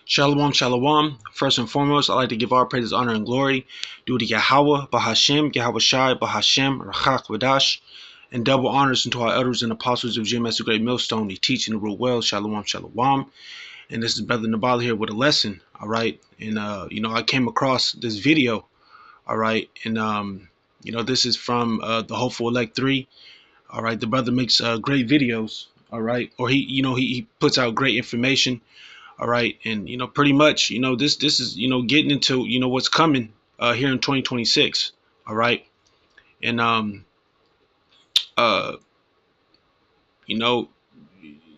Shalom, shalom. First and foremost, I'd like to give all praises, honor, and glory due to Yahweh, Bahashem, Yahweh Shai, Bahashem, Rachak, Vadash, and double honors unto our elders and apostles of GMS, the Great Millstone, the teaching the rule well. Shalom, shalom. And this is Brother Nabal here with a lesson, all right? And, I came across this video, all right? And, this is from the Hopeful Elect 3, all right? The brother makes great videos, all right? Or he puts out great information. All right, and pretty much, this is getting into what's coming here in 2026. All right, and uh, you know,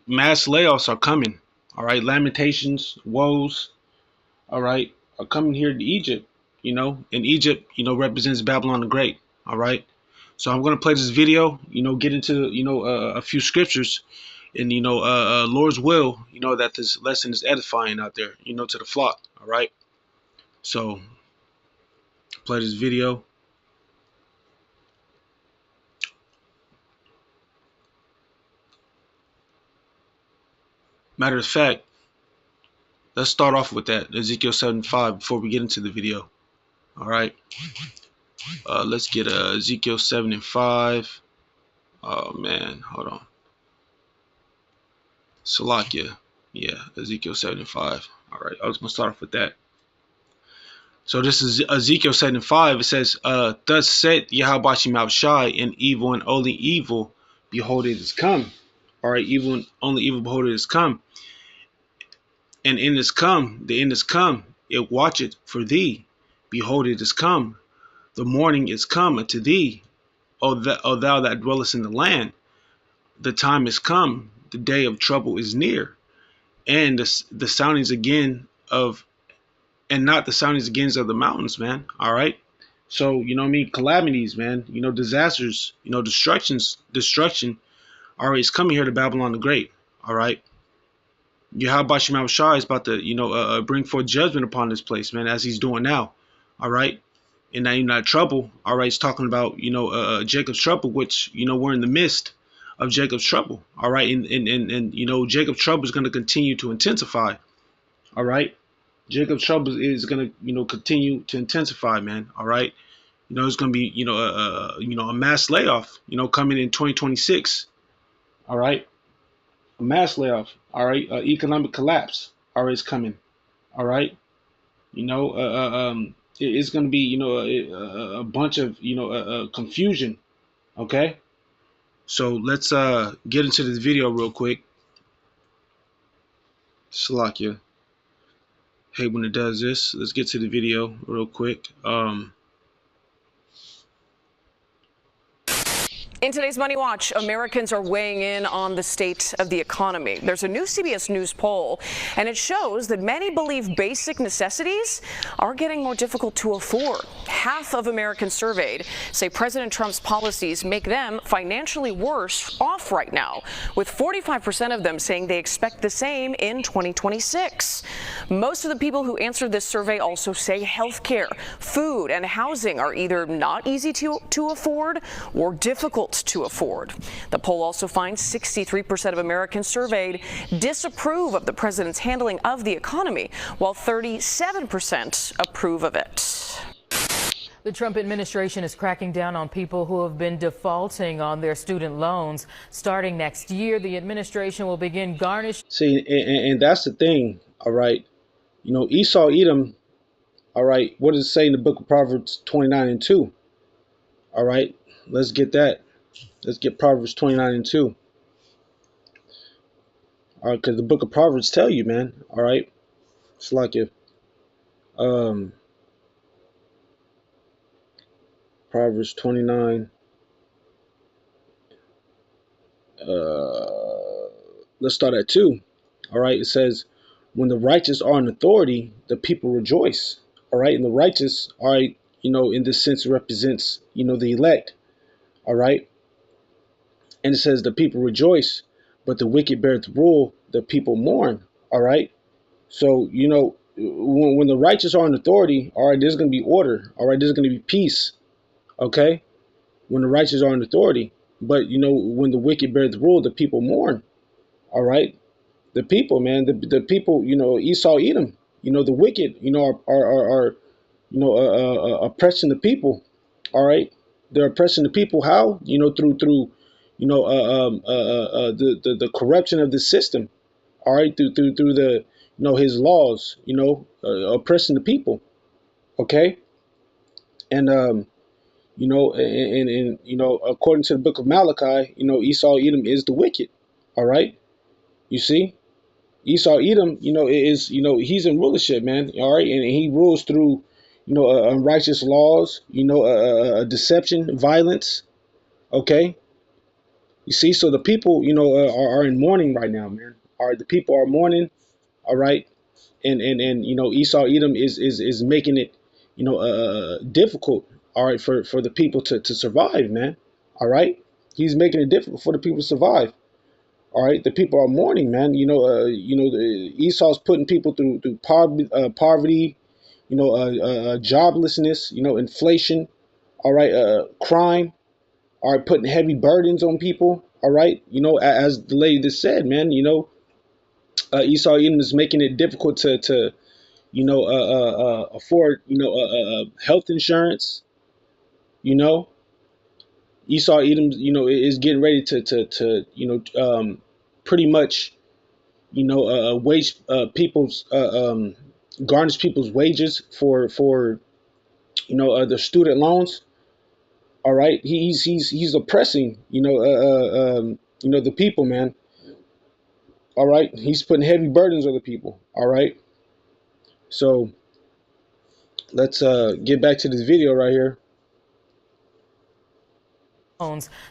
mass layoffs are coming. All right, lamentations, woes. All right, are coming here to Egypt. And Egypt, represents Babylon the Great. All right, so I'm gonna play this video. Get into a few scriptures. And Lord's will, that this lesson is edifying out there, to the flock. All right. So play this video. Matter of fact, let's start off with that Ezekiel 7:5 before we get into the video. All right. Let's get Ezekiel 7:5. Oh man, hold on. Salakia. Yeah, Ezekiel 7:5. All right, I was gonna start off with that. So this is Ezekiel 7:5. It says, "Thus said Yahweh Shai, and evil and only evil, behold it is come." All right, evil and only evil, behold it is come. And in is come, the end is come, it watcheth for thee. Behold, it is come, the morning is come unto thee, O thou that dwellest in the land. The time is come, the day of trouble is near, and the soundings again of, and not the soundings again of the mountains, man. All right. So, calamities, man, disasters, destruction, all right, is coming here to Babylon the Great. All right. Yahweh Shai is about to, bring forth judgment upon this place, man, as he's doing now. All right. And now, trouble. All right. It's talking about, Jacob's trouble, which, we're in the midst of Jacob's trouble. All right. And Jacob's trouble is going to continue to intensify. All right. Jacob's trouble is going to, continue to intensify, man. All right. It's going to be, a mass layoff, coming in 2026. All right. A mass layoff. All right. Economic collapse. All right. Is coming. All right. It's going to be, a bunch of, confusion. Okay. So let's get into this video real quick. Salakia. Hey, when it does this, let's get to the video real quick. In today's Money Watch, Americans are weighing in on the state of the economy. There's a new CBS News poll, and it shows that many believe basic necessities are getting more difficult to afford. Half of Americans surveyed say President Trump's policies make them financially worse off right now, with 45% of them saying they expect the same in 2026. Most of the people who answered this survey also say healthcare, food, and housing are either not easy to afford or difficult to afford. The poll also finds 63% of Americans surveyed disapprove of the president's handling of the economy, while 37% approve of it. The Trump administration is cracking down on people who have been defaulting on their student loans. Starting next year, the administration will begin garnishing. See, and that's the thing, all right. Esau, Edom, all right. What does it say in the book of Proverbs 29:2? All right, let's get that. Let's get Proverbs 29:2. All right, because the book of Proverbs tell you, man. All right, it's like if Proverbs 29. Let's start at 2. All right, it says, when the righteous are in authority, the people rejoice. All right, and the righteous, all right, in this sense represents, the elect. All right. And it says the people rejoice, but the wicked beareth rule, the people mourn. All right. So, when the righteous are in authority, all right, there's going to be order. All right. There's going to be peace. Okay. When the righteous are in authority. But, when the wicked beareth rule, the people mourn. All right. the people, man, the people, Esau, Edom, the wicked, are oppressing the people. All right, they're oppressing the people. How? Through the corruption of the system. All right, through the his laws. Oppressing the people. Okay, and according to the book of Malachi, Esau, Edom is the wicked. All right, you see. Esau Edom, he's in rulership, man. All right, and he rules through, unrighteous laws, deception, violence. Okay, you see, so the people, are in mourning right now, man. All right, the people are mourning. All right, and Esau Edom is making it, difficult. All right, for the people to survive, man. All right, he's making it difficult for the people to survive. All right, the people are mourning, man. Esau's putting people through poverty, joblessness, inflation. All right, crime. All right, putting heavy burdens on people. All right, as the lady just said, man. Esau Edom is making it difficult to afford, health insurance. Esau Edom, is getting ready to pretty much, wage people's garnish people's wages for the student loans. All right, he's oppressing, the people, man. All right, he's putting heavy burdens on the people. All right, so let's get back to this video right here.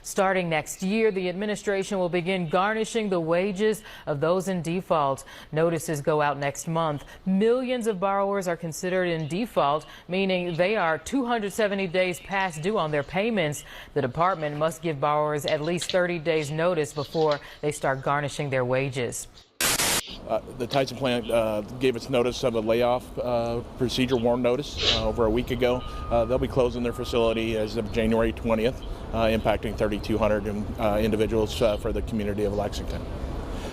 Starting next year, the administration will begin garnishing the wages of those in default. Notices go out next month. Millions of borrowers are considered in default, meaning they are 270 days past due on their payments. The department must give borrowers at least 30 days notice before they start garnishing their wages. The Tyson plant gave us notice of a layoff procedure warrant notice over a week ago. They'll be closing their facility as of January 20th, impacting 3,200 individuals for the community of Lexington.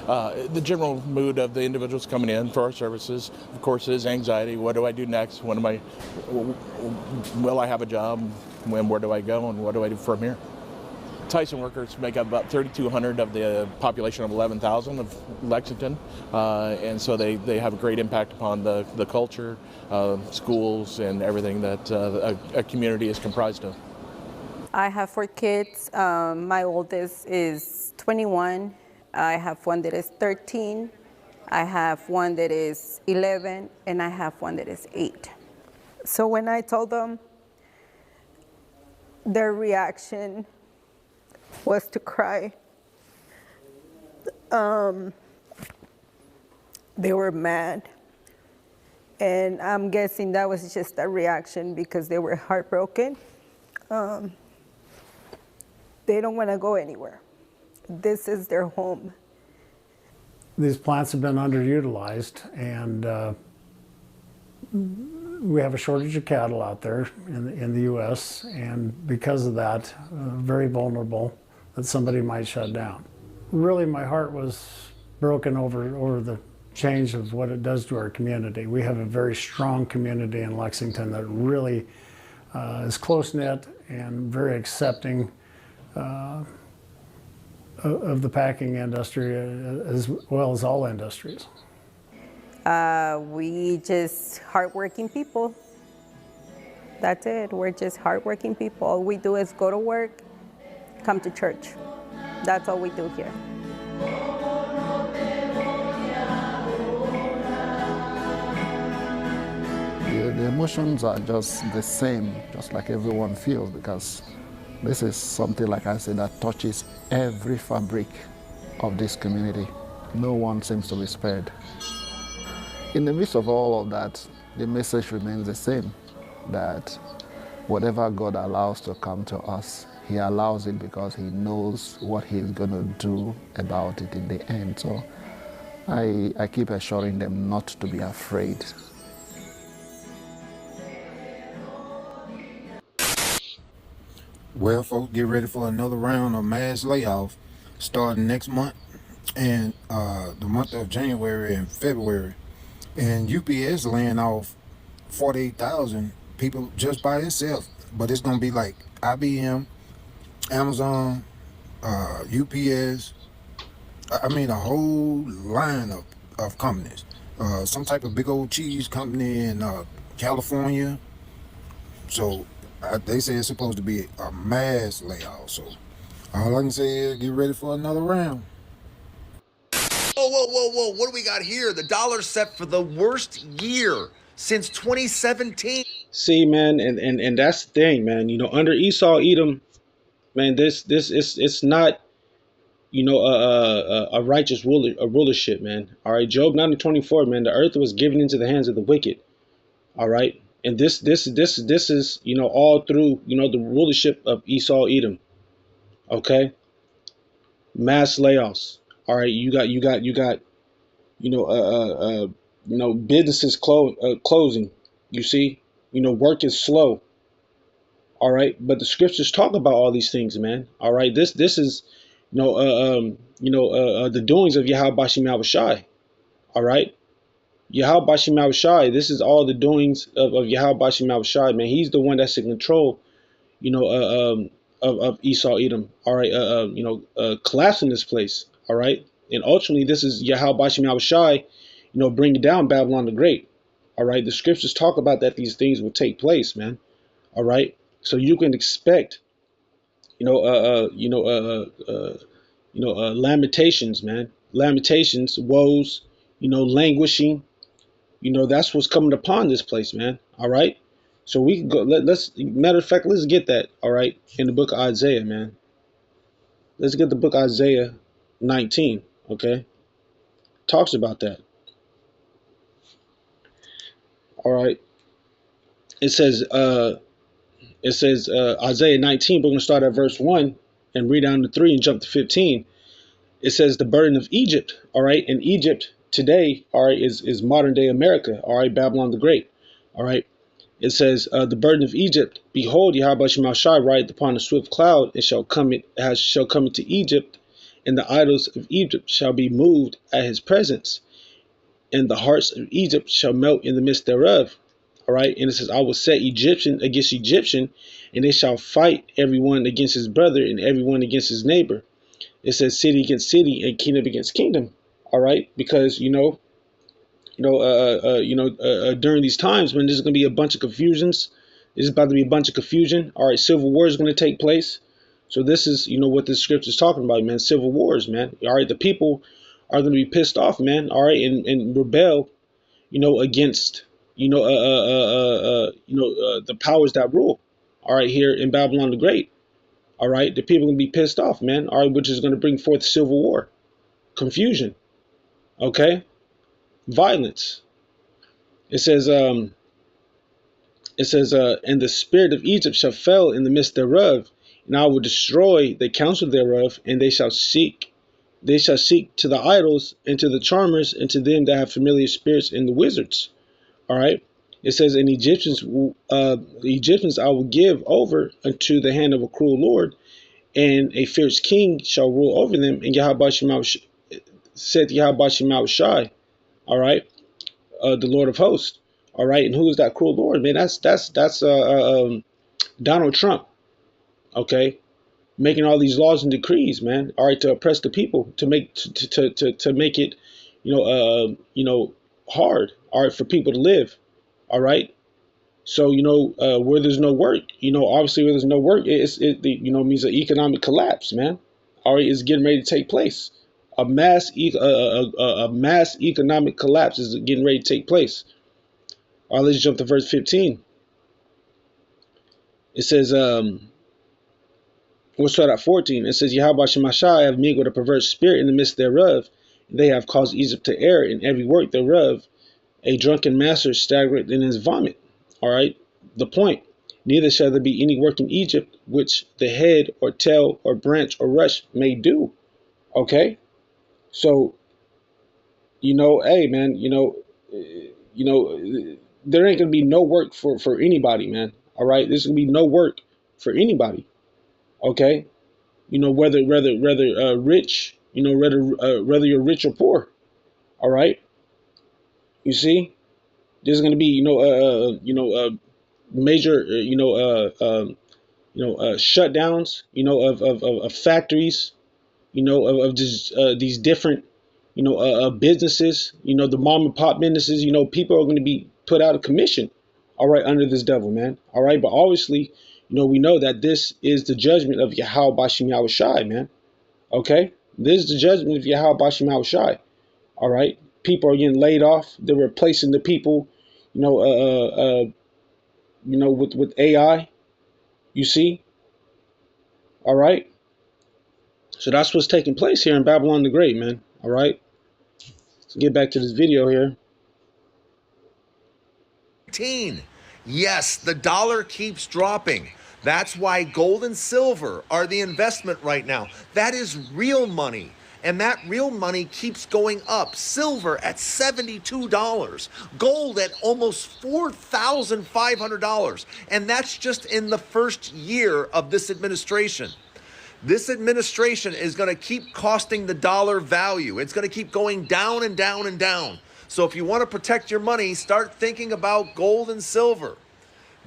The general mood of the individuals coming in for our services, of course, is anxiety. What do I do next? Will I have a job? Where do I go? And what do I do from here? Tyson workers make up about 3,200 of the population of 11,000 of Lexington, and so they have a great impact upon the culture, schools, and everything that a community is comprised of. I have 4 kids. My oldest is 21. I have one that is 13. I have one that is 11, and I have one that is 8. So when I told them, their reaction was to cry. They were mad. And I'm guessing that was just a reaction because they were heartbroken. They don't want to go anywhere. This is their home. These plants have been underutilized, and we have a shortage of cattle out there in the U.S., and because of that, very vulnerable that somebody might shut down. Really, my heart was broken over the change of what it does to our community. We have a very strong community in Lexington that really is close-knit and very accepting of the packing industry as well as all industries. We just hardworking people. That's it. We're just hardworking people. All we do is go to work, come to church. That's all we do here. The emotions are just the same, just like everyone feels, because this is something, like I said, that touches every fabric of this community. No one seems to be spared. In the midst of all of that, the message remains the same, that whatever God allows to come to us, He allows it because He knows what He's going to do about it in the end. So I keep assuring them not to be afraid. Well, folks, get ready for another round of mass layoff starting next month. and the month of January and February, and UPS laying off 48,000 people just by itself. But it's gonna be like IBM, Amazon, UPS. I mean, a whole line of companies. Some type of big old cheese company in California. So they say it's supposed to be a mass layoff. So all I can say is get ready for another round. Whoa, whoa, whoa, whoa. What do we got here? The dollar set for the worst year since 2017. See, man, and that's the thing, man. Under Esau, Edom, man, this it's not a righteous rulership, man. All right, Job 9:24, man. The earth was given into the hands of the wicked. All right, and this is all through the rulership of Esau, Edom. Okay, mass layoffs. All right, you got businesses closing. You see, work is slow. All right, but the scriptures talk about all these things, man. All right, this is the doings of Yahweh Bashim Yahushai. All right, Yahweh Bashim Yahushai. This is all the doings of Yahweh Bashim Yahushai, man. He's the one that's in control, of Esau, Edom. All right, collapsing this place. All right, and ultimately, this is Yahweh Bashim Yahushai, bringing down Babylon the Great. All right, the scriptures talk about that these things will take place, man. All right, so you can expect, lamentations, man. Lamentations, woes, languishing. That's what's coming upon this place, man. All right. So we can go. Let's matter of fact, let's get that. All right, in the book of Isaiah, man. Let's get the book of Isaiah 19. Okay, talks about that. All right. It says Isaiah 19. We're gonna start at verse 1 and read down to 3 and jump to 15. It says the burden of Egypt. All right, and Egypt today, all right, is modern day America. All right, Babylon the Great. All right. It says the burden of Egypt. Behold, Yahweh Shema Shai rideth upon a swift cloud, and shall come into Egypt, and the idols of Egypt shall be moved at his presence, and the hearts of Egypt shall melt in the midst thereof. All right, and it says, I will set Egyptian against Egyptian, and they shall fight everyone against his brother, and everyone against his neighbor. It says city against city, and kingdom against kingdom. All right, because during these times when there's going to be a bunch of confusions, there's about to be a bunch of confusion. All right, civil war is going to take place. So this is, what this scripture is talking about, man. Civil wars, man. All right, the people are going to be pissed off, man. All right, and rebel, against, the powers that rule. All right, here in Babylon the Great. All right, the people are going to be pissed off, man. All right, which is going to bring forth civil war, confusion. Okay. Violence. It says, and the spirit of Egypt shall fail in the midst thereof, and I will destroy the counsel thereof, and they shall seek to the idols, and to the charmers, and to them that have familiar spirits, and the wizards. All right. It says, and the Egyptians I will give over unto the hand of a cruel lord, and a fierce king shall rule over them, and Yahweh said Yahweh Shai. All right, the Lord of Hosts. All right, and who is that cruel Lord, man? That's Donald Trump. Okay, making all these laws and decrees, man. All right, to oppress the people, to make it, hard. All right, for people to live. All right, so where there's no work, obviously where there's no work, it means an economic collapse, man. All right, it's getting ready to take place. A mass economic collapse is getting ready to take place. All right, let's jump to verse 15. It says, we'll start at 14. It says, Yahweh Shemashai have mingled a perverse spirit in the midst thereof. They have caused Egypt to err in every work thereof. A drunken master staggereth in his vomit. All right, the point. Neither shall there be any work in Egypt which the head or tail or branch or rush may do. Okay. So, hey, man, there ain't gonna be no work for anybody, man. All right, there's gonna be no work for anybody. Okay, whether rich, whether you're rich or poor. All right. You see, there's going to be, major, shutdowns, of factories, of just these different, businesses, the mom and pop businesses. People are going to be put out of commission. All right, under this devil, man. All right, but obviously, we know that this is the judgment of Yahweh Bashim Yahushai, man. Okay, this is the judgment of Yahweh Bashim Yahushai. All right, people are getting laid off. They're replacing the people, with AI. You see, all right. So that's what's taking place here in Babylon the Great, man. All right. Let's get back to this video here. Yes, the dollar keeps dropping. That's why gold and silver are the investment right now. That is real money. And that real money keeps going up. Silver at $72. Gold at almost $4,500. And that's just in the first year of this administration. This administration is going to keep costing the dollar value. It's going to keep going down and down and down. So if you want to protect your money, start thinking about gold and silver.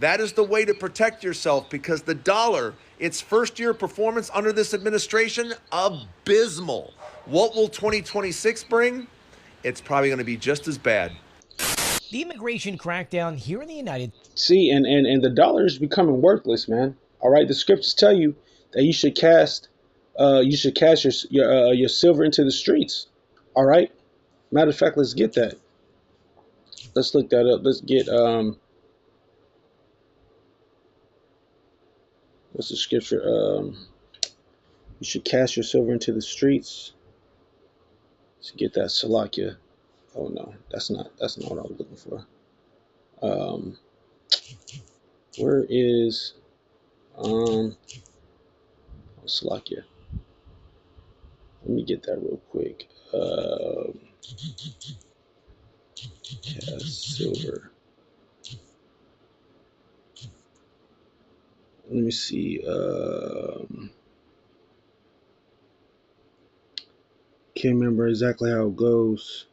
That is the way to protect yourself, because the dollar, its first year performance under this administration, abysmal. What will 2026 bring? It's probably going to be just as bad. The immigration crackdown here in the United States. See, and the dollar is becoming worthless, man. All right, the scriptures tell you that you should cast your silver into the streets. All right. Matter of fact, let's get that. Let's look that up. Let's get what's the scripture? You should cast your silver into the streets. Let's get that Salakia. Oh no, that's not what I was looking for. Where is Salakia? Let me get that real quick. Cast silver. Let me see. Can't remember exactly how it goes.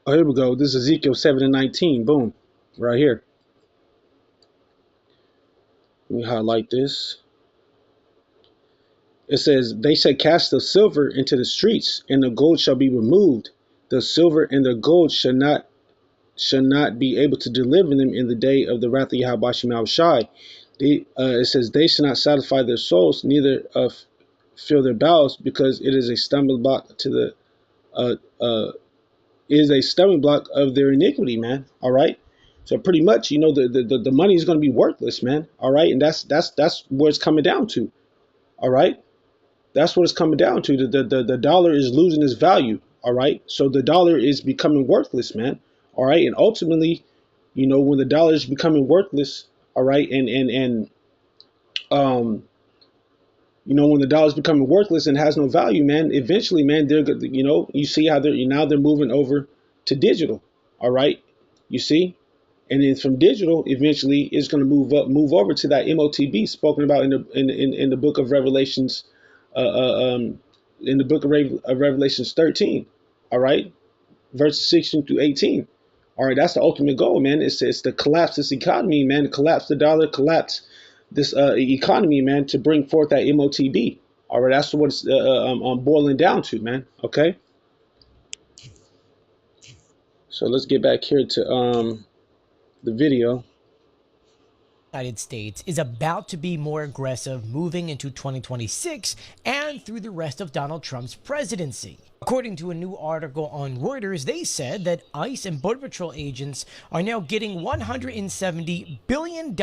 Oh, here we go. This is Ezekiel 7:19. Boom. Right here. Let me highlight this. It says, they shall cast the silver into the streets, and the gold shall be removed. The silver and the gold shall not be able to deliver them in the day of the wrath of Yahweh Bashim Yahushai. It says, they shall not satisfy their souls, neither fill their bowels, because it is a stumbling block to of their iniquity, man. All right. So pretty much, the money is going to be worthless, man. All right. And that's what it's coming down to. All right. That's what it's coming down to. The dollar is losing its value. All right. So the dollar is becoming worthless, man. All right. And ultimately, when the dollar is becoming worthless, all right, when the dollar is becoming worthless and has no value, man, eventually, man, you see how they're moving over to digital. All right. You see. And then from digital, eventually, it's going to move over to that MOTB spoken about in the book of Revelations, in the book of Revelations 13. All right, verses 16 through 18. All right, that's the ultimate goal, man. It's to collapse this economy, man. Collapse the dollar, collapse this economy, man, to bring forth that MOTB. All right, that's what it's boiling down to, man. Okay. So let's get back here to the video. United States is about to be more aggressive moving into 2026 and through the rest of Donald Trump's presidency. According to a new article on Reuters, they said that ICE and Border Patrol agents are now getting $170 billion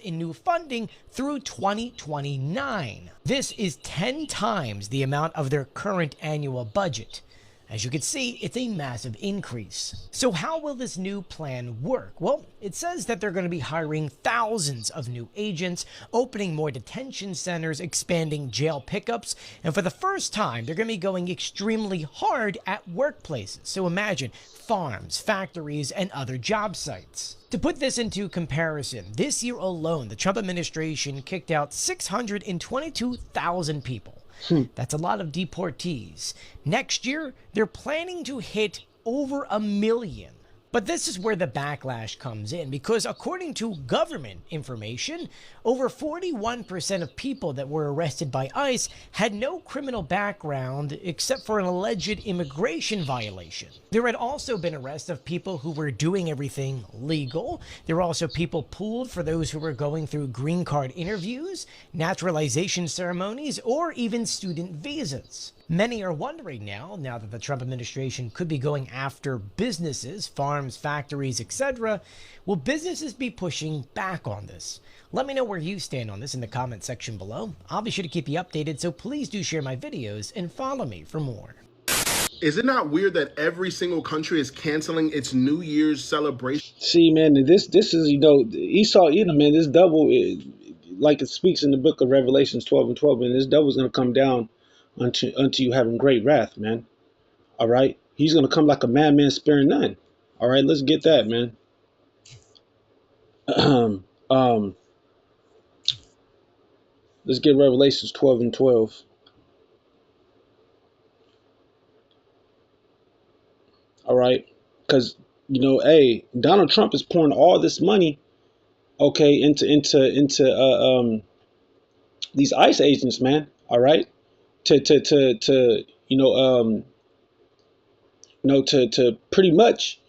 in new funding through 2029. This is 10 times the amount of their current annual budget. As you can see, it's a massive increase. So how will this new plan work? Well, it says that they're going to be hiring thousands of new agents, opening more detention centers, expanding jail pickups, and for the first time, they're going to be going extremely hard at workplaces. So imagine farms, factories, and other job sites. To put this into comparison, this year alone, the Trump administration kicked out 622,000 people. That's a lot of deportees. Next year, they're planning to hit over 1 million. But this is where the backlash comes in, because according to government information, over 41% of people that were arrested by ICE had no criminal background except for an alleged immigration violation. There had also been arrests of people who were doing everything legal. There were also people pulled for those who were going through green card interviews, naturalization ceremonies, or even student visas. Many are wondering now that the Trump administration could be going after businesses, farms, factories, etc., will businesses be pushing back on this? Let me know where you stand on this in the comment section below. I'll be sure to keep you updated, so please do share my videos and follow me for more. Is it not weird that every single country is canceling its New Year's celebration? See, man, this is, you know, Esau Edom, man, this double, like it speaks in the book of Revelations 12:12, man, this double is going to come down unto you having great wrath, man. All right, he's going to come like a madman, sparing none. All right, let's get that, man. Let's get Revelations 12:12. All right, because, you know, hey, Donald Trump is pouring all this money, okay, into these ICE agents, man. All right, to pretty much,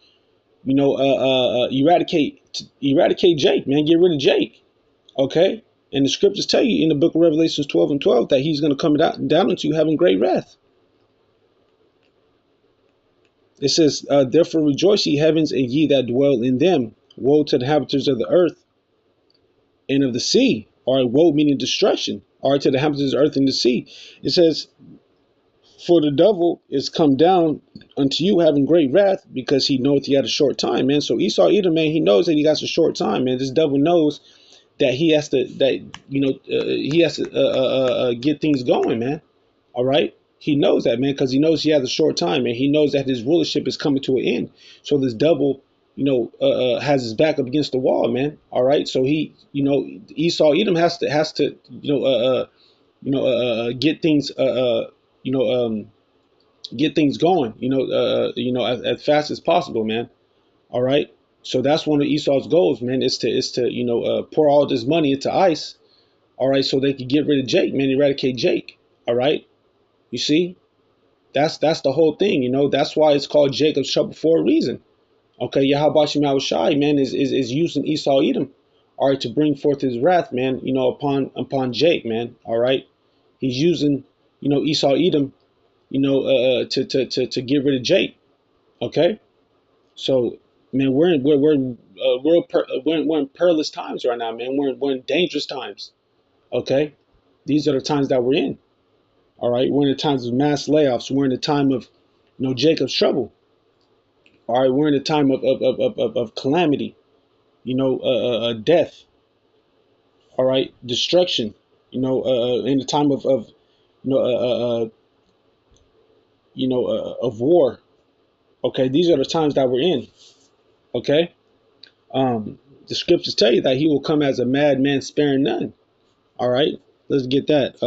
eradicate Jake, man. Get rid of Jake, okay. And the scriptures tell you in the book of Revelations 12:12 that he's going to come down into you having great wrath. It says, therefore rejoice, ye heavens, and ye that dwell in them. Woe to the inhabitants of the earth and of the sea. All right, woe meaning destruction. All right, to the inhabitants of the earth and the sea. It says, for the devil is come down unto you having great wrath, because he knoweth he had a short time, man. So Esau Edom, man, he knows that he got a short time, man. This devil knows that he has to, get things going, man. All right. He knows that, man, because he knows he has a short time, and he knows that his rulership is coming to an end. So this devil, has his back up against the wall, man. All right. So he, Esau Edom has to, get things, get things going, as fast as possible, man. All right. So that's one of Esau's goals, man, is to pour all this money into ICE. All right. So they could get rid of Jake, man, eradicate Jake. All right. You see, that's the whole thing, that's why it's called Jacob's trouble for a reason. Okay, Yahweh Shai, man, is using Esau Edom, all right, to bring forth his wrath, man, upon Jake, man. All right, he's using, Esau Edom, to get rid of Jake. Okay, so man, we're in perilous times right now, man. We're in dangerous times. Okay, these are the times that we're in. All right, we're in the times of mass layoffs. We're in the time of, Jacob's trouble. All right, we're in the time of calamity, death. All right, destruction. In the time of war. Okay, these are the times that we're in. Okay, the scriptures tell you that he will come as a madman, sparing none. All right, let's get that.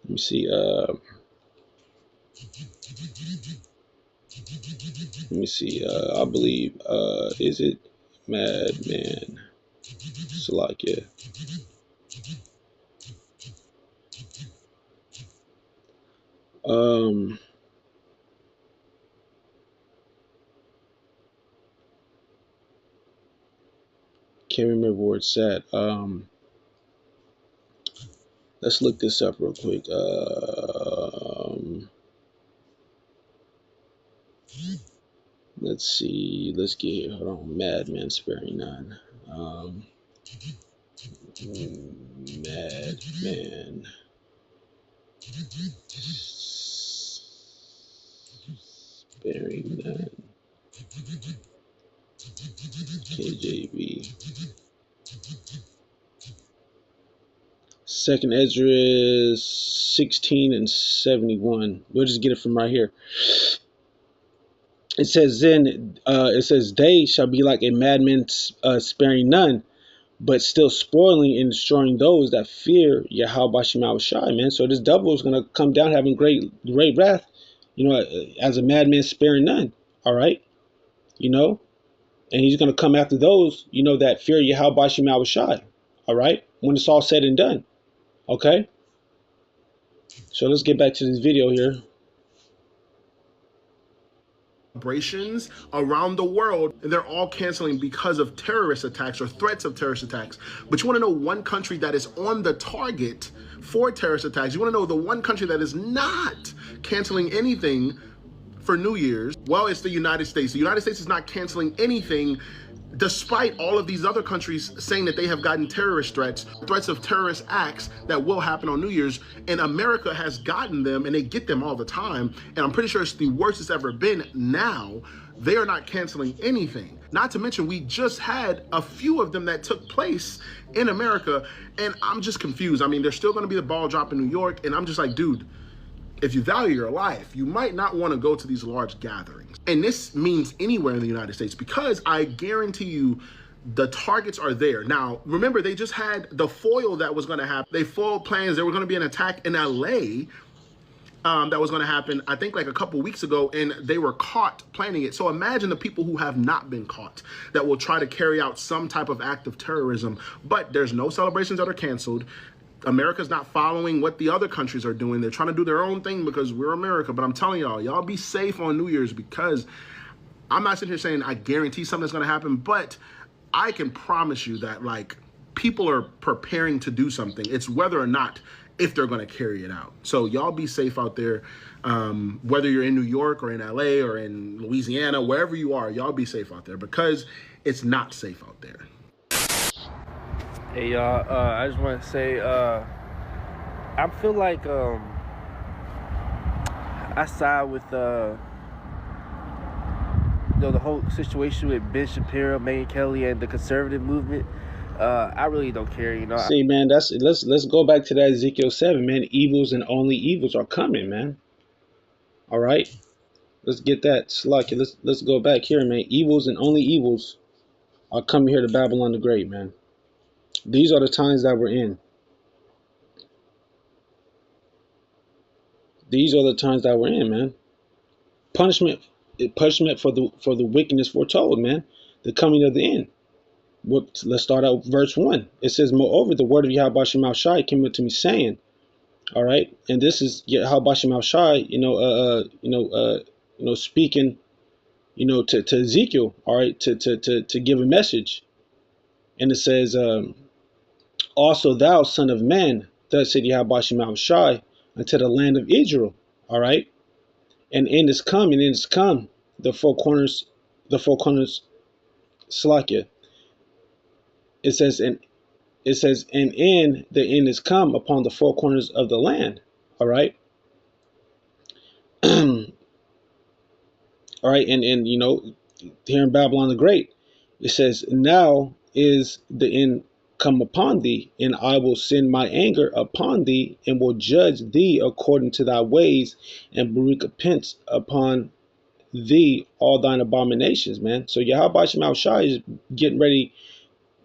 Let me see. I believe. Is it Madman? Salakia. Can't remember where it's at. Let's look this up real quick. Let's see. Let's get here. Hold on. Madman sparing none. Madman Sparing none. KJV. Second Ezra 16 and 71. We'll just get it from right here. It says they shall be like a madman, sparing none, but still spoiling and destroying those that fear Yahweh Shema Shai, man. So this devil is gonna come down having great wrath, as a madman sparing none. All right, and he's gonna come after those, that fear Yahweh Shema Shai. All right, when it's all said and done. Okay. So let's get back to this video here. Celebrations around the world, and they're all canceling because of terrorist attacks or threats of terrorist attacks. But you want to know one country that is on the target for terrorist attacks? You want to know the one country that is not canceling anything for New Year's? Well, it's the United States. The United States is not canceling anything despite all of these other countries saying that they have gotten terrorist threats of terrorist acts that will happen on New Year's, and America has gotten them, and they get them all the time, and I'm pretty sure it's the worst it's ever been. Now they are not canceling anything. Not to mention, we just had a few of them that took place in America, and I'm just confused. I mean, there's still going to be the ball drop in New York, and I'm just like, dude, if you value your life, you might not want to go to these large gatherings. And this means anywhere in the United States, because I guarantee you the targets are there. Now, remember, they just had the foil that was going to happen. They foiled plans. There was going to be an attack in LA that was going to happen, I think, like a couple weeks ago, and they were caught planning it. So imagine the people who have not been caught that will try to carry out some type of act of terrorism. But there's no celebrations that are canceled. America's not following what the other countries are doing. They're trying to do their own thing because we're America. But I'm telling y'all be safe on New Year's, because I'm not sitting here saying I guarantee something's going to happen, but I can promise you that, like, people are preparing to do something. It's whether or not if they're going to carry it out. So y'all be safe out there. Whether you're in New York or in LA or in Louisiana, wherever you are, y'all be safe out there, because it's not safe out there. Hey y'all, I just want to say, I feel like I side with the whole situation with Ben Shapiro, Megyn Kelly, and the conservative movement. I really don't care, See, man, let's go back to that Ezekiel 7, man. Evils and only evils are coming, man. All right, let's get that. Slucky. Let's go back here, man. Evils and only evils are coming here to Babylon the Great, man. These are the times that we're in. These are the times that we're in, man. Punishment for the wickedness foretold, man. The coming of the end. Let's start out with verse 1. It says, moreover, the word of Yahweh Shema Shai came unto me, saying, all right, and this is Yahweh Shema Shai, speaking, to Ezekiel, all right, to give a message. And it says, also thou, son of man, thus said Yahweh Shema Shai, unto the land of Israel. All right. And end is come, the four corners, Slakia. It says, and in the end is come upon the four corners of the land. All right. All right. And here in Babylon the Great, it says, now is the end come upon thee, and I will send my anger upon thee, and will judge thee according to thy ways, and bring recompense upon thee all thine abominations, man. So Yahweh Shema Shai is getting ready,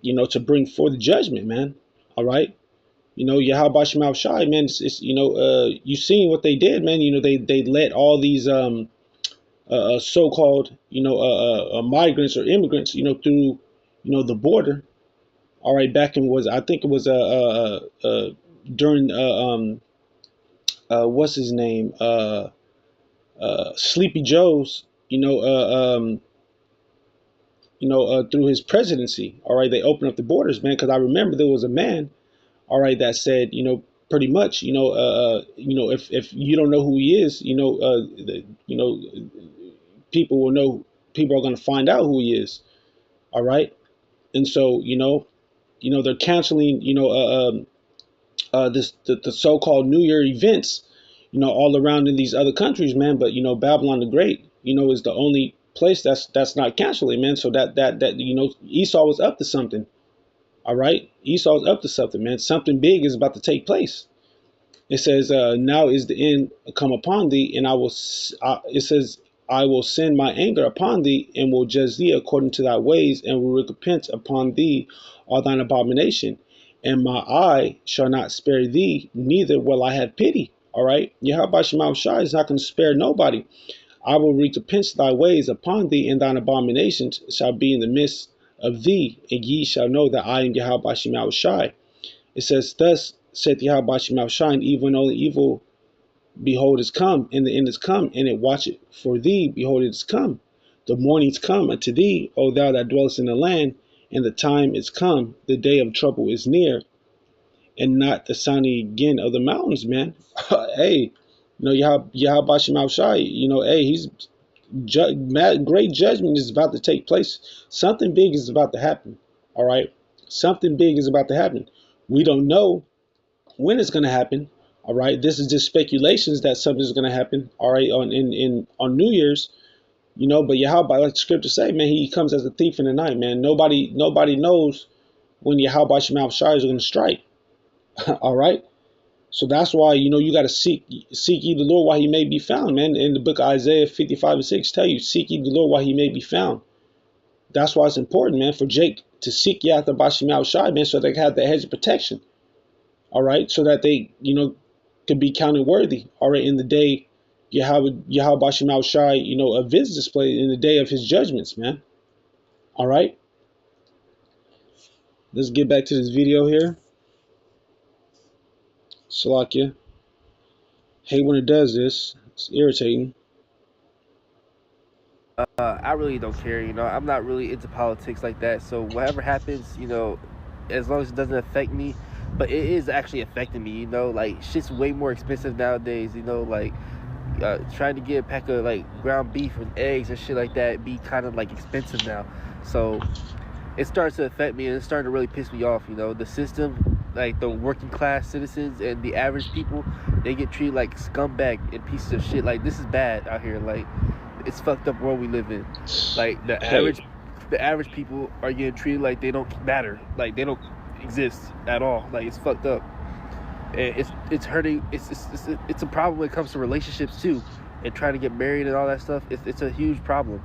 to bring forth judgment, man. All right. Yahweh Shema Shai, man, it's you seen what they did, man. They let all these so-called migrants or immigrants, through the border. All right, back in I think it was during what's his name, Sleepy Joe's, through his presidency. All right, they opened up the borders, man, because I remember there was a man, all right, that said, pretty much, if you don't know who he is, people will know. People are going to find out who he is. All right, and so they're canceling, the so-called New Year events, all around in these other countries, man. But Babylon the Great, is the only place that's not canceling, man. So that Esau was up to something. All right, Esau's up to something, man. Something big is about to take place. It says, now is the end come upon thee, and it says, I will send my anger upon thee, and will judge thee according to thy ways, and will recompense upon thee all thine abomination. And my eye shall not spare thee, neither will I have pity. All right, Yahweh Shema Shai is not going to spare nobody. I will recompense thy ways upon thee, and thine abominations shall be in the midst of thee, and ye shall know that I am Yahweh Shema Shai. It says, thus saith Yahweh Shema Shai, even though the evil, behold, is come, and the end is come, and it watcheth for thee, behold, it is come. The morning's come unto thee, O thou that dwellest in the land, and the time is come, the day of trouble is near, and not the sounding again of the mountains, man. Hey, Yahweh Shema Shai, hey, he's great judgment is about to take place. Something big is about to happen. All right, something big is about to happen. We don't know when it's going to happen. All right, this is just speculations that something is going to happen. All right, on New Year's, but Yahweh, like the scripture say, man, he comes as a thief in the night, man. Nobody knows when Yahweh Shema Shai is going to strike. All right, so that's why you got to seek ye the Lord while he may be found, man. In the book of Isaiah 55:6 tell you, seek ye the Lord while he may be found. That's why it's important, man, for Jake to seek ye after Bashim Shai, man, so they can have the hedge of protection. All right, so that they could be counted worthy. All right, in the day Yahweh Bashim Shai, a visit display in the day of his judgments, man. All right, let's get back to this video here. Salakia. Hate when it does this. It's irritating. I really don't care. I'm not really into politics like that. So whatever happens, as long as it doesn't affect me, but it is actually affecting me. Like shit's way more expensive nowadays. Trying to get a pack of like ground beef and eggs and shit like that be kind of like expensive now. So it starts to affect me, and it's starting to really piss me off. The system. Like the working class citizens and the average people, they get treated like scumbag and pieces of shit. Like this is bad out here. Like it's fucked up world we live in. Like the average people are getting treated like they don't matter. Like they don't exist at all. Like it's fucked up. And it's hurting. It's a problem when it comes to relationships too, and trying to get married and all that stuff. It's a huge problem.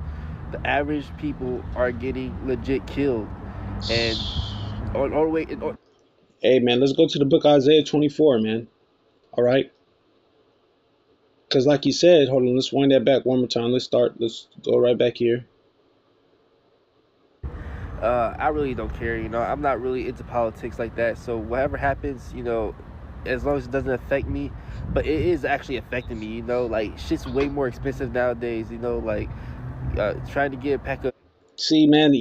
The average people are getting legit killed, and on the way. Hey, man, let's go to the book of Isaiah 24, man. All right? Because like he said, hold on, let's wind that back one more time. Let's go right back here. I really don't care. I'm not really into politics like that. So whatever happens, as long as it doesn't affect me, but it is actually affecting me, like shit's way more expensive nowadays, like trying to get a pack of. See, man,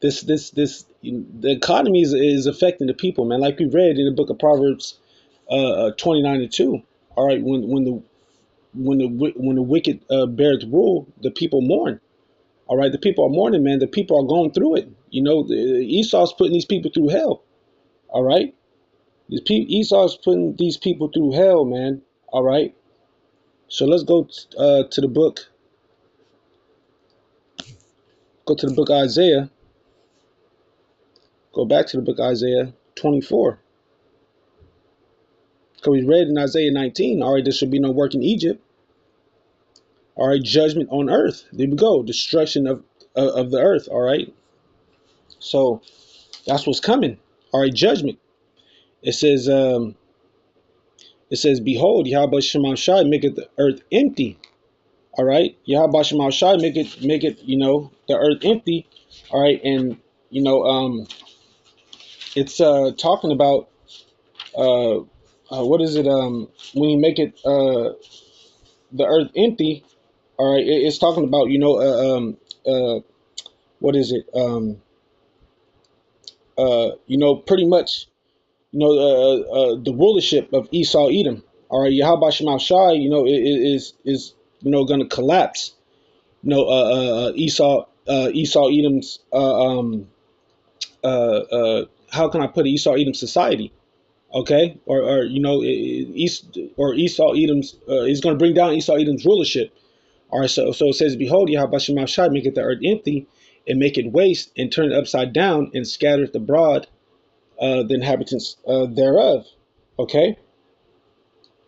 this the economy is affecting the people, man. Like we read in the book of Proverbs 29:2. All right, when the wicked beareth rule, the people mourn. All right, the people are mourning, man. The people are going through it. Esau's putting these people through hell. All right, Esau's putting these people through hell, man. All right, so let's go to the book. Go to the book of Isaiah. Go back to the book of Isaiah 24. Because we read in Isaiah 19, all right, there should be no work in Egypt. All right, judgment on earth. There we go. Destruction of the earth. All right. So that's what's coming. All right, judgment. It says, behold, Yahweh Shema Shai maketh the earth empty. All right. Yahweh Shema Shai make it, the earth empty. All right. And, it's talking about what is it? When you make it the earth empty, all right, it's talking about what is it? Pretty much the rulership of Esau Edom. All right, Yahweh Shema Shai, is going to collapse. Esau Edom's how can I put it? Esau Edom society, okay, or Esau Edom's is going to bring down Esau Edom's rulership, All right, so it says, behold, Yahweh Shemel Shai maketh the earth empty, and make it waste, and turn it upside down, and scattereth abroad the inhabitants thereof. Okay,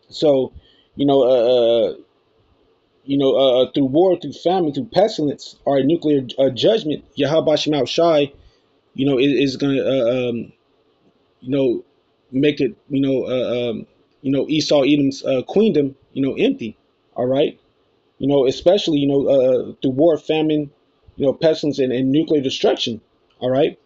so through war, through famine, through pestilence, or nuclear judgment, Yahweh Shemel Shai, is going to make it, Esau Edom's queendom, empty. All right. Especially, through war, famine, pestilence, and nuclear destruction. All right.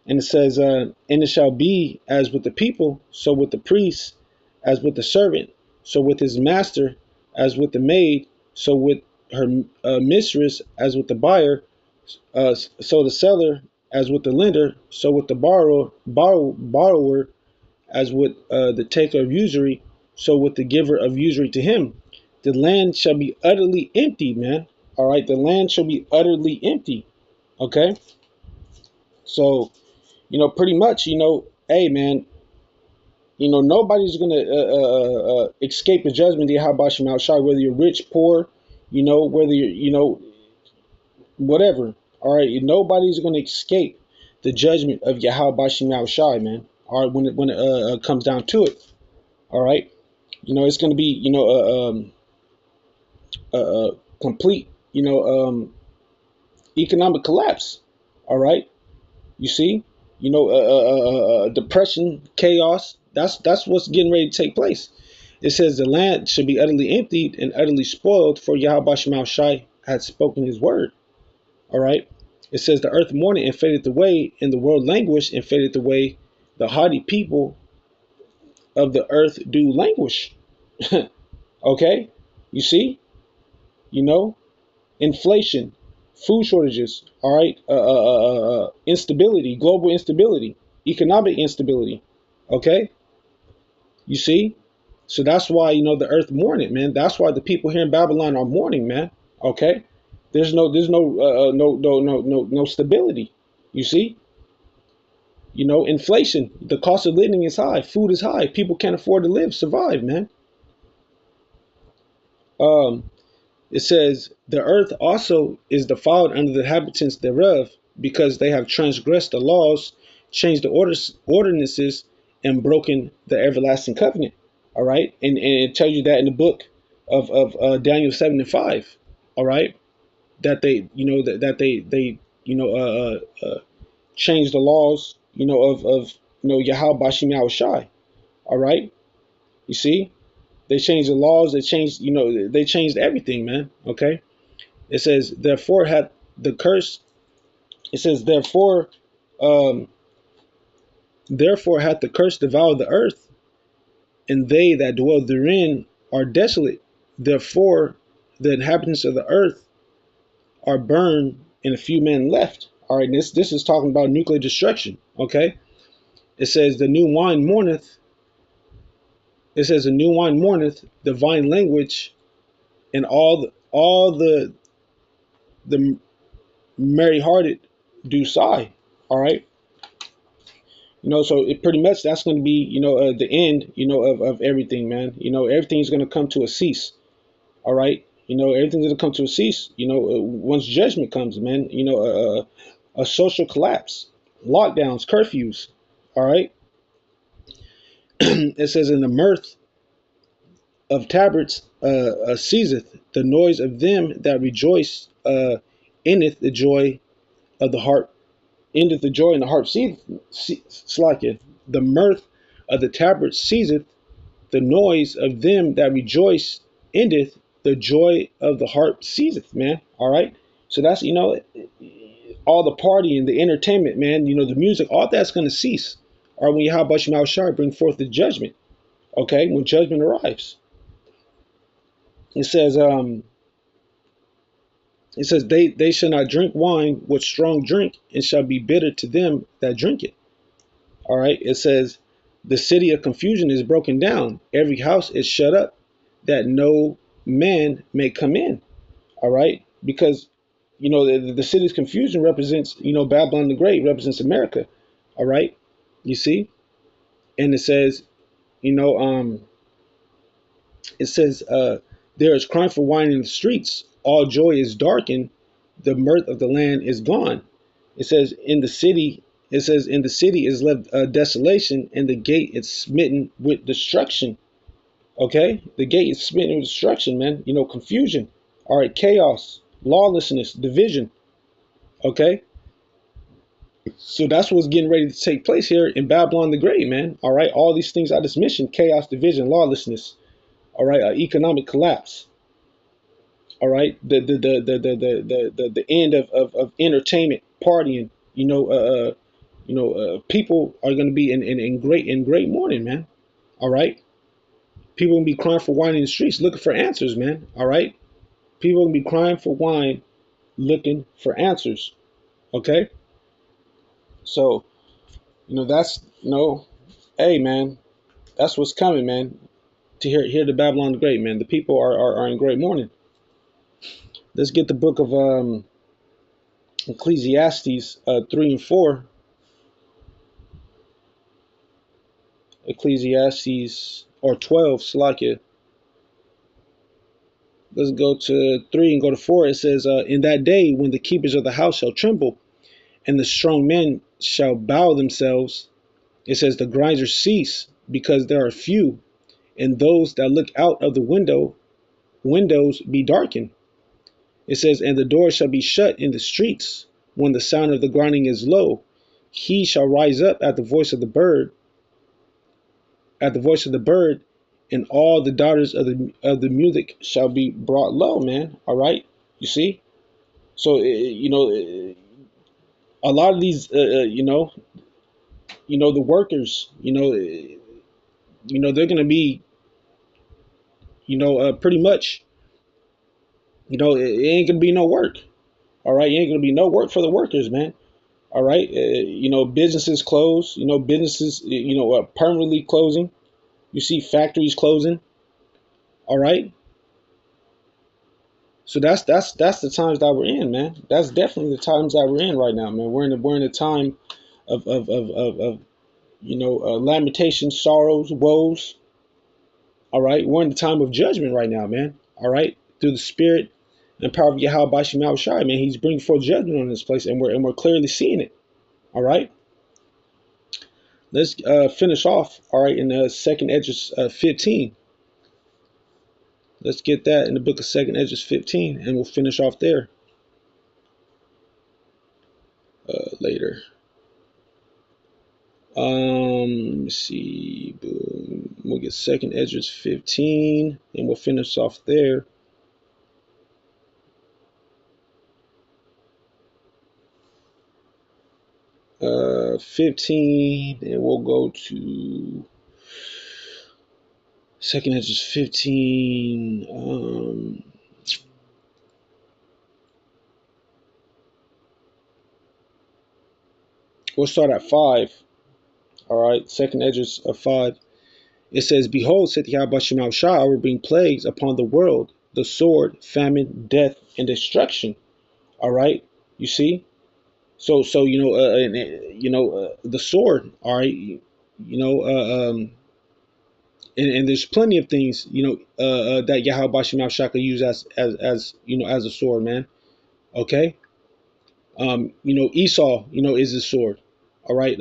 And it says, and it shall be as with the people, so with the priest, as with the servant, so with his master, as with the maid, so with her mistress, as with the buyer, so the seller, as with the lender, so with the borrower, as with the taker of usury, so with the giver of usury to him. The land shall be utterly empty, man. All right, the land shall be utterly empty. Okay, so pretty much, hey, man, nobody's gonna escape the judgment of Yahweh Shemel Shai, whether you're rich, poor, whether you're, whatever. All right, nobody's gonna escape the judgment of Yahweh Shemel Shai, man. All right, when it comes down to it. All right, it's gonna be, complete, economic collapse. All right, you see, depression, chaos. That's what's getting ready to take place. It says the land should be utterly emptied and utterly spoiled, for Yahweh Shemel Shai had spoken his word. All right. It says the earth mourned and faded away, and the world languished and faded away. The haughty people of the earth do languish. Okay, you see, inflation, food shortages, all right, instability, global instability, economic instability. Okay, you see, so that's why the earth mourning, man. That's why the people here in Babylon are mourning, man. Okay, there's no stability. You see, inflation, the cost of living is high, food is high, people can't afford to survive, man. It says the earth also is defiled under the inhabitants thereof, because they have transgressed the laws, changed the ordinances, and broken the everlasting covenant. All right, and it tells you that in the book of Daniel 7:5. All right, that they changed the laws of Yahweh Shemel Shai. All right, you see. They changed the laws. They changed, they changed everything, man. Okay. It says, therefore hath the curse. It says, therefore hath the curse devoured the earth, and they that dwell therein are desolate. Therefore, the inhabitants of the earth are burned, and a few men left. All right. This is talking about nuclear destruction. Okay. It says, the new wine mourneth. It says, a new wine mourneth, the vine language, and all the merry-hearted do sigh. All right. So it pretty much, that's going to be, the end, of everything, man. Everything's going to come to a cease. All right. Everything's going to come to a cease, once judgment comes, man. A social collapse, lockdowns, curfews. All right. It says, in the mirth of tabrets ceaseth, the noise of them that rejoice endeth the joy of the heart, endeth the joy in the heart slacketh. The mirth of the tabrets ceaseth, the noise of them that rejoice endeth, the joy of the heart ceaseth, man. All right, so that's all the partying, the entertainment, man. The music, all that's going to cease. Or when Yahweh Shemel Shai bring forth the judgment, okay, when judgment arrives. It says, they shall not drink wine with strong drink, and shall be bitter to them that drink it. All right. It says, the city of confusion is broken down. Every house is shut up, that no man may come in. All right. Because, the city's confusion represents, Babylon the Great represents America. All right. You see, and it says, there is crying for wine in the streets. all joy is darkened, the mirth of the land is gone. It says in the city is left desolation, and the gate is smitten with destruction. Okay, the gate is smitten with destruction, man. You know, confusion. All right, chaos, lawlessness, division. Okay, so that's what's getting ready to take place here in Babylon the Great, man. All right, all these things I just mentioned: chaos, division, lawlessness. All right, economic collapse. All right, the end of entertainment, partying. People are going to be in great mourning, man. All right, people will be crying for wine in the streets, looking for answers, man. All right, people will be crying for wine, looking for answers. Okay, so that's hey, man, that's what's coming, man. To hear the Babylon the Great, man. The people are in great mourning. Let's get the book of Ecclesiastes 3 and 4. Ecclesiastes, or 12, Salakia. Let's go to 3 and go to 4. It says, in that day when the keepers of the house shall tremble, and the strong men shall bow themselves, it says the grinders cease, because there are few, and those that look out of the windows be darkened. It says, and the doors shall be shut in the streets, when the sound of the grinding is low. He shall rise up at the voice of the bird, and all the daughters of the music shall be brought low, man. All right, you see. So a lot of these, the workers, they're gonna be, pretty much, it ain't gonna be no work. All right, it ain't gonna be no work for the workers, man. All right, businesses close. Businesses, permanently closing. You see factories closing. All right. So that's the times that we're in, man. That's definitely the times that we're in right now, man. We're in a time of lamentations, sorrows, woes. All right. We're in the time of judgment right now, man. All right. Through the spirit and power of Yahweh Bashim Al-Shai, man. He's bringing forth judgment on this place, and we're clearly seeing it. All right. Let's finish off, all right, in 2nd Esdras 15. Let's get that in the book of 2nd Esdras 15, and we'll finish off there later. Let me see. Boom. We'll get 2nd Esdras 15, and we'll finish off there. Uh, 15, and we'll go to 2nd Esdras 15. We'll start at 5. All right, 2nd Esdras 5. It says, behold, saith Yahweh Bashim Al-Shai, I will bring plagues upon the world, the sword, famine, death, and destruction. All right, you see. So the sword. All right, and there's plenty of things that Yahweh Bashim Al-Shai could use as a sword, man. Okay. Esau, is the sword. All right.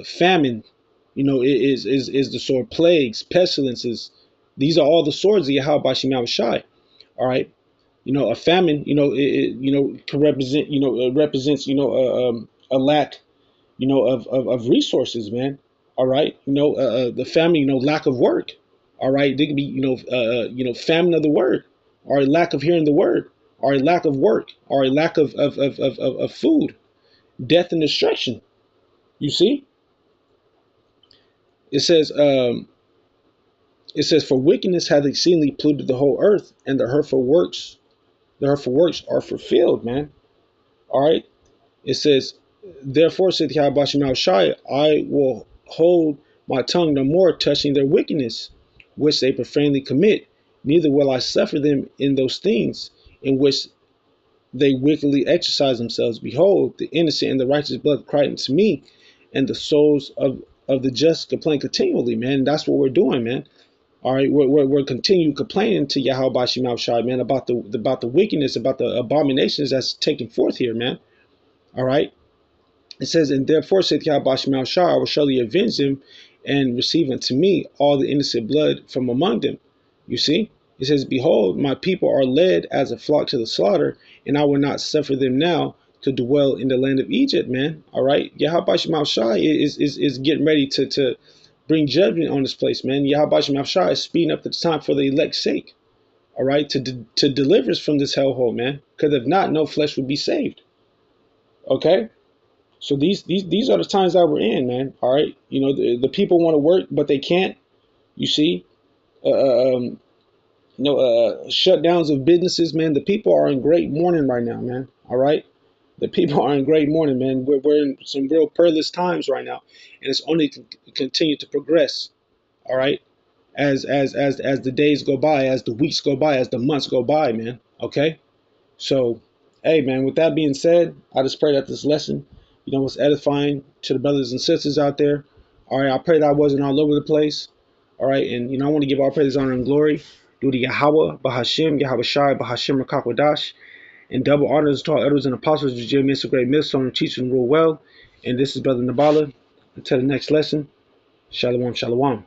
Famine, is the sword. Plagues, pestilences. These are all the swords of Yahweh Bashim Al-Shai. All right. A famine, can represent, represents, a lack, of resources, man. All right. The famine, lack of work. All right. There could be, famine of the word, or lack of hearing the word, or lack of work, or lack of food, death and destruction. You see? It says, for wickedness hath exceedingly polluted the whole earth, and the hurtful works are fulfilled, man. All right. It says, therefore, saith Yahweh Bashim Al-Shai, I will hold my tongue no more touching their wickedness, which they profanely commit, neither will I suffer them in those things in which they wickedly exercise themselves. Behold, the innocent and the righteous blood cry unto me, and the souls of the just complain continually, man. And that's what we're doing, man. All right, we're continue complaining to Yahweh Bashim Al Shai, man, about the wickedness, about the abominations that's taking forth here, man. All right. It says, and therefore saith Yahweh Bashim Al Shai, I will surely avenge them and receive unto me all the innocent blood from among them. You see? It says, behold, my people are led as a flock to the slaughter, and I will not suffer them now to dwell in the land of Egypt, man. All right. Yahweh Bashim Al Shai is getting ready to bring judgment on this place, man. Yahweh Bashim Al Shai is speeding up the time for the elect's sake. All right. To deliver us from this hellhole, man. Because if not, no flesh would be saved. Okay. So these are the times that we're in, man. All right. You know, the people want to work, but they can't. You see, shutdowns of businesses, man. The people are in great mourning right now, man. All right. The people are in great mourning, man. We're in some real perilous times right now, and it's only to continue to progress. All right. As the days go by, as the weeks go by, as the months go by, man. Okay. So, hey, man. With that being said, I just pray that this lesson, you know, was edifying to the brothers and sisters out there. All right, I pray that I wasn't all over the place. All right, and, you know, I want to give all praise, honor, and glory due to Yahweh, Bahashim, Yahweh Shai, Bahashim, Rakakwadash, and double honors to all elders and apostles, who Jim a great millstone and teach and rule well. And this is Brother Nabala. Until the next lesson, Shalom, Shalom.